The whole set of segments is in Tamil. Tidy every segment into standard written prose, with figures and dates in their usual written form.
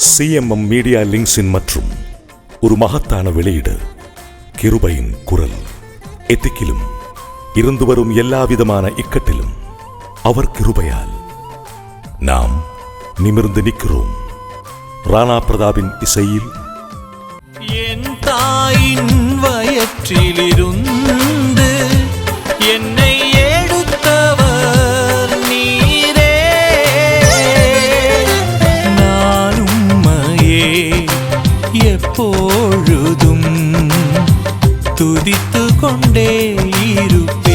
CMM மீடியா லிங்க்ஸின் மற்றும் ஒரு மகத்தான வெளியீடு கிருபையின் குரல். எத்திக்கிலும் இருந்து வரும் எல்லாவிதமான இக்கட்டிலும் அவர் கிருபையால் நாம் நிமிர்ந்து நிற்கிறோம். ராணா பிரதாபின் இசையில் என் தாயின் வயிற்றிலிருந்து என்னை எடுத்தவர் நீரே, நான் உம்மையே எப்பொழுதும் துதித்து கொண்டே இருப்பேன்.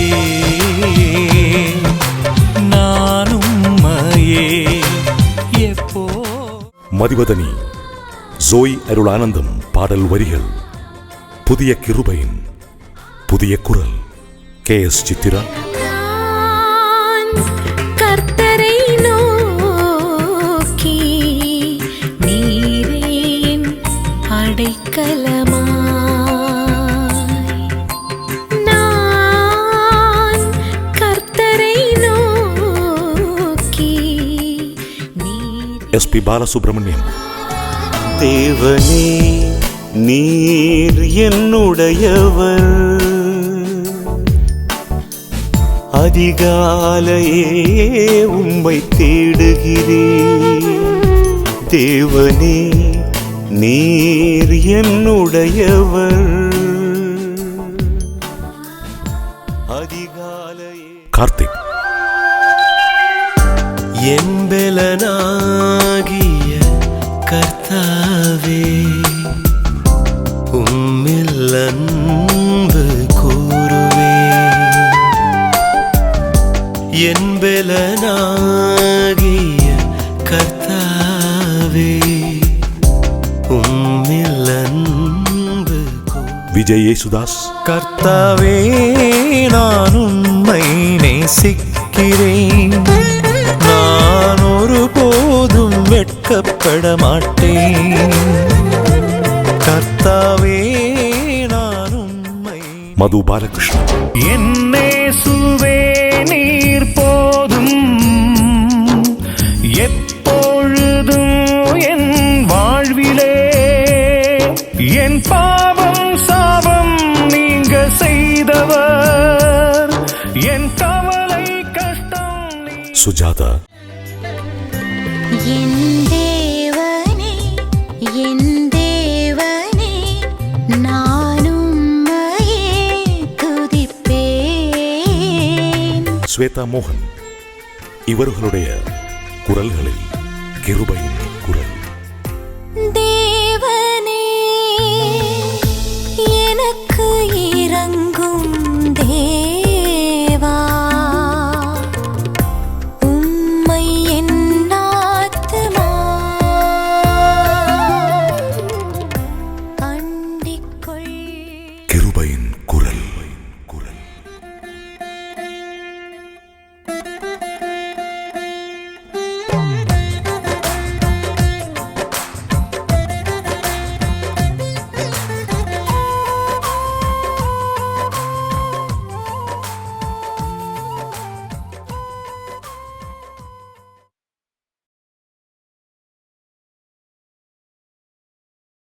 நான் உம்மையே மதிவதனி ஜோய் அருளானந்தம் பாடல் வரிகள். புதிய கிருபையின் புதிய குரல். KS சித்திரா. கர்த்தரை நோக்கி நீரேன் அடைக்கலமாய், நான் கர்த்தரை நோக்கி SP பாலசுப்ரமணியம். தேவனே நீர் என்னுடையவர், அதிகாலையே உம்மை தேடுகிறேன். தேவனே நீர் என்னுடையவர், அதிகாலையே. கார்த்திக். என் பெலனாகிய கர்த்தாவே, உம்மில் அன்பு கூறுவேன். என் பெலனாகிய கர்த்தாவே, உம்மில் அன்பு விஜய் யேசுதாஸ். கர்த்தாவே, நான் உம்மை நேசிக்கிறேன், நான் ஒருபோதும் வெட்கப்பட மாட்டேன். கர்த்தாவே, நான் உம்மை. மது பாலகிருஷ்ணன். என்னேசுவே நீர் போதும், எப்பொழுதும் என் வாழ்விலே என் பாவம் சாபம் நீங்க செய்தவர், என் கவலை கஷ்டம். சுஜாதா. என் தேவனே, என் தேவனே, நான் உம்மையே துதிப்பேன். ஸ்வேதா மோகன். இவர்களுடைய குரல்களில் கிருபையின் குரல்.